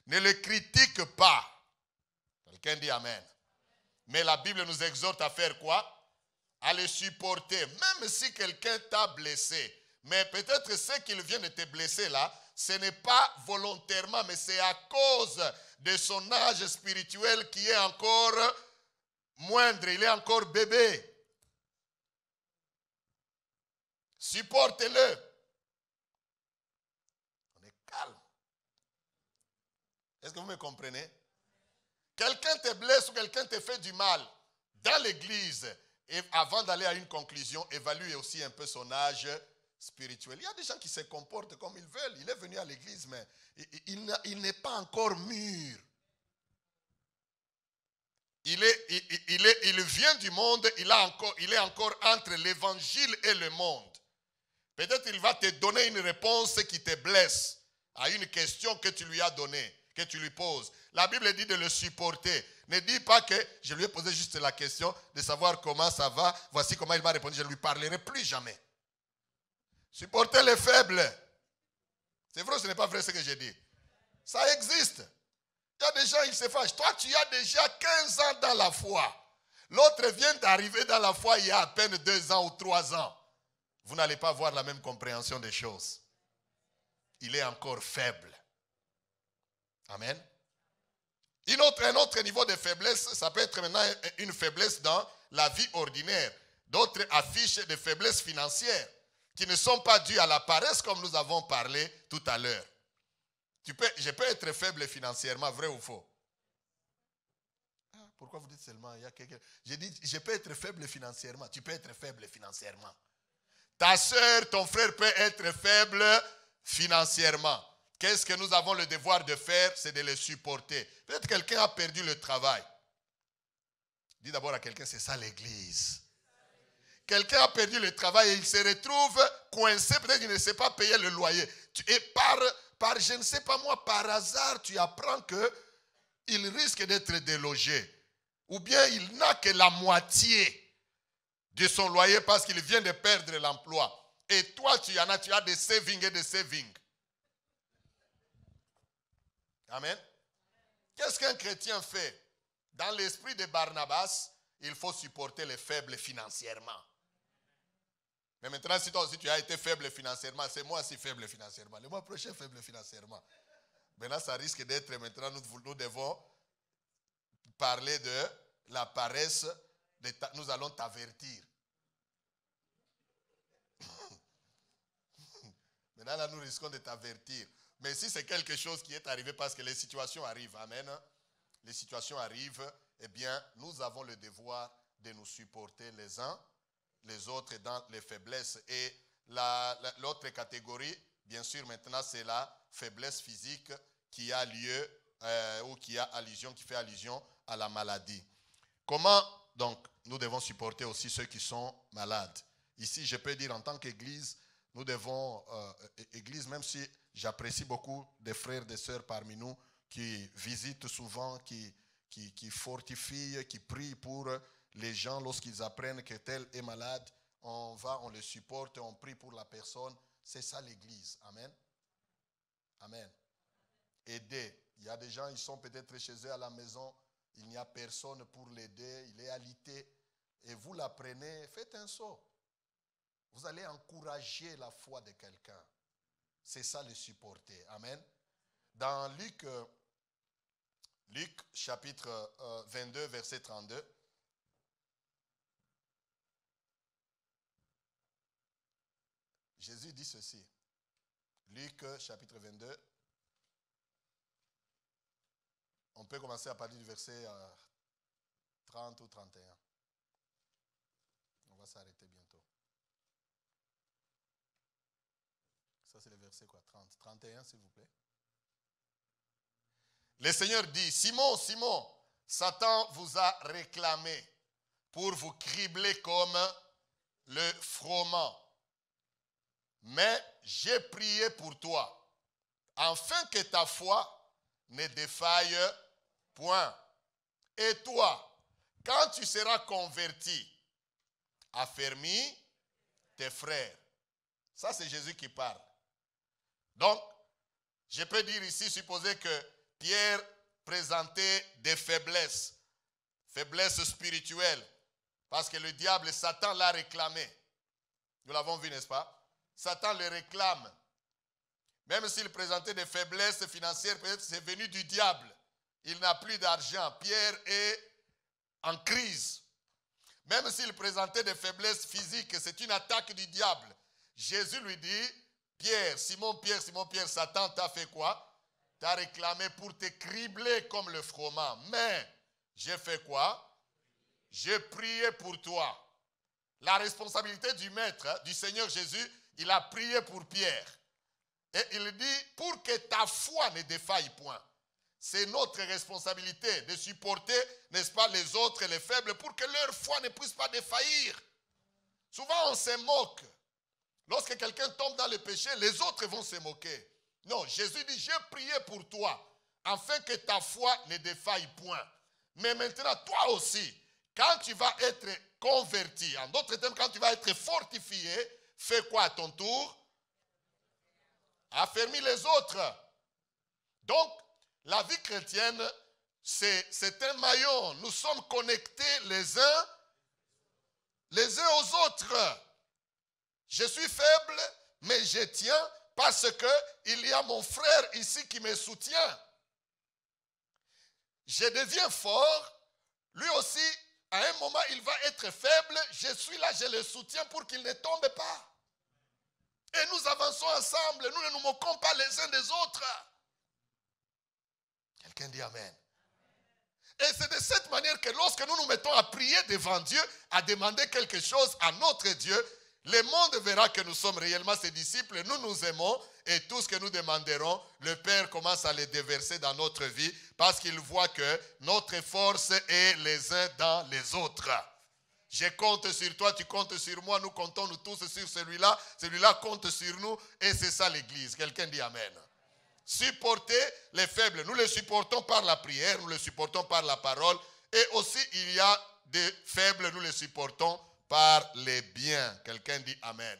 ne le critique pas. Quelqu'un dit Amen. Mais la Bible nous exhorte à faire quoi? À le supporter, même si quelqu'un t'a blessé. Mais peut-être ce qu'il vient de te blesser là, ce n'est pas volontairement, mais c'est à cause de son âge spirituel qui est encore moindre, il est encore bébé. Supportez-le. On est calme. Est-ce que vous me comprenez? Quelqu'un te blesse ou quelqu'un te fait du mal dans l'église. Et avant d'aller à une conclusion, évalue aussi un peu son âge spirituel. Il y a des gens qui se comportent comme ils veulent. Il est venu à l'église, mais il n'est pas encore mûr. Il vient du monde, il est encore entre l'évangile et le monde. Peut-être il va te donner une réponse qui te blesse à une question que tu lui as donnée, que tu lui poses. La Bible dit de le supporter. Ne dis pas que je lui ai posé juste la question de savoir comment ça va. Voici comment il m'a répondu. Je ne lui parlerai plus jamais. Supporter les faibles. C'est vrai ou ce n'est pas vrai ce que j'ai dit? Ça existe. Il y a des gens, ils se fâchent. Toi, tu as déjà 15 ans dans la foi. L'autre vient d'arriver dans la foi il y a à peine 2 ans ou 3 ans. Vous n'allez pas avoir la même compréhension des choses. Il est encore faible. Amen. Un autre niveau de faiblesse, ça peut être maintenant une faiblesse dans la vie ordinaire. D'autres affichent des faiblesses financières qui ne sont pas dues à la paresse comme nous avons parlé tout à l'heure. Je peux être faible financièrement, vrai ou faux? Pourquoi vous dites seulement, il y a quelqu'un? J'ai dit, je peux être faible financièrement. Tu peux être faible financièrement. Ta soeur, ton frère peut être faible financièrement. Qu'est-ce que nous avons le devoir de faire? C'est de les supporter. Peut-être quelqu'un a perdu le travail. Dis d'abord à quelqu'un, c'est ça l'église. Quelqu'un a perdu le travail et il se retrouve coincé. Peut-être qu'il ne sait pas payer le loyer. Et par je ne sais pas moi, par hasard, tu apprends qu'il risque d'être délogé. Ou bien il n'a que la moitié de son loyer parce qu'il vient de perdre l'emploi. Et toi, tu as des savings et des savings. Amen. Qu'est-ce qu'un chrétien fait? Dans l'esprit de Barnabas, il faut supporter les faibles financièrement. Mais maintenant, si toi aussi tu as été faible financièrement, c'est moi aussi faible financièrement. Le mois prochain, faible financièrement. Maintenant, ça risque d'être, maintenant, nous devons parler de la paresse. Nous allons t'avertir. Maintenant, là, nous risquons de t'avertir. Mais si c'est quelque chose qui est arrivé parce que les situations arrivent, amen, les situations arrivent, eh bien, nous avons le devoir de nous supporter les uns, les autres dans les faiblesses. Et l'autre catégorie, bien sûr, maintenant, c'est la faiblesse physique qui a lieu ou qui a allusion, qui fait allusion à la maladie. Comment, donc, nous devons supporter aussi ceux qui sont malades? Ici, je peux dire en tant qu'Église, nous devons, Église, même si j'apprécie beaucoup des frères et des sœurs parmi nous qui visitent souvent, qui fortifient, qui prient pour les gens lorsqu'ils apprennent que tel est malade, on le supporte, on prie pour la personne. C'est ça l'Église. Amen. Amen. Aider. Il y a des gens, ils sont peut-être chez eux à la maison, il n'y a personne pour l'aider, il est alité. Et vous l'apprenez, faites un saut. Vous allez encourager la foi de quelqu'un. C'est ça le supporter. Amen. Dans Luc chapitre 22, verset 32. Jésus dit ceci. Luc chapitre 22. On peut commencer à partir du verset 30 ou 31. On va s'arrêter bientôt. Ça, c'est le verset quoi? 30. 31, s'il vous plaît. Le Seigneur dit, Simon, Simon, Satan vous a réclamé pour vous cribler comme le froment. Mais j'ai prié pour toi, afin que ta foi ne défaille point. Et toi, quand tu seras converti, affermis tes frères. Ça, c'est Jésus qui parle. Donc, je peux dire ici, supposer que Pierre présentait des faiblesses spirituelles, parce que le diable, Satan l'a réclamé. Nous l'avons vu, n'est-ce pas? Satan le réclame. Même s'il présentait des faiblesses financières, peut-être c'est venu du diable. Il n'a plus d'argent. Pierre est en crise. Même s'il présentait des faiblesses physiques, c'est une attaque du diable. Jésus lui dit, Pierre, Simon Pierre, Satan t'a fait quoi? T'a réclamé pour te cribler comme le froment. Mais, j'ai fait quoi? J'ai prié pour toi. La responsabilité du maître, du Seigneur Jésus, il a prié pour Pierre. Et il dit, pour que ta foi ne défaille point. C'est notre responsabilité de supporter, n'est-ce pas, les autres, les faibles, pour que leur foi ne puisse pas défaillir. Souvent, on se moque. Lorsque quelqu'un tombe dans le péché, les autres vont se moquer. Non, Jésus dit, j'ai prié pour toi, afin que ta foi ne défaille point. Mais maintenant, toi aussi, quand tu vas être converti, en d'autres termes, quand tu vas être fortifié, fais quoi à ton tour? Affermis les autres. Donc, la vie chrétienne, c'est un maillon. Nous sommes connectés les uns aux autres. Je suis faible, mais je tiens parce qu'il y a mon frère ici qui me soutient. Je deviens fort. Lui aussi, à un moment, il va être faible. Je suis là, je le soutiens pour qu'il ne tombe pas. Et nous avançons ensemble. Nous ne nous moquons pas les uns des autres. Quelqu'un dit Amen. Et c'est de cette manière que lorsque nous nous mettons à prier devant Dieu, à demander quelque chose à notre Dieu, le monde verra que nous sommes réellement ses disciples. Nous nous aimons et tout ce que nous demanderons, le Père commence à les déverser dans notre vie parce qu'il voit que notre force est les uns dans les autres. Je compte sur toi, tu comptes sur moi, nous comptons nous tous sur celui-là. Celui-là compte sur nous et c'est ça l'Église. Quelqu'un dit Amen. Supporter les faibles. Nous les supportons par la prière, nous les supportons par la parole. Et aussi, il y a des faibles, nous les supportons par les biens. Quelqu'un dit Amen.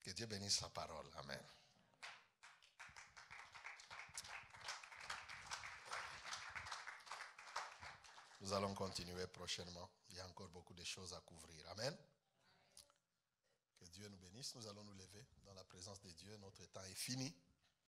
Que Dieu bénisse sa parole. Amen. Nous allons continuer prochainement. Il y a encore beaucoup de choses à couvrir. Amen. Que Dieu nous bénisse. Nous allons nous lever dans la présence de Dieu. Notre temps est fini.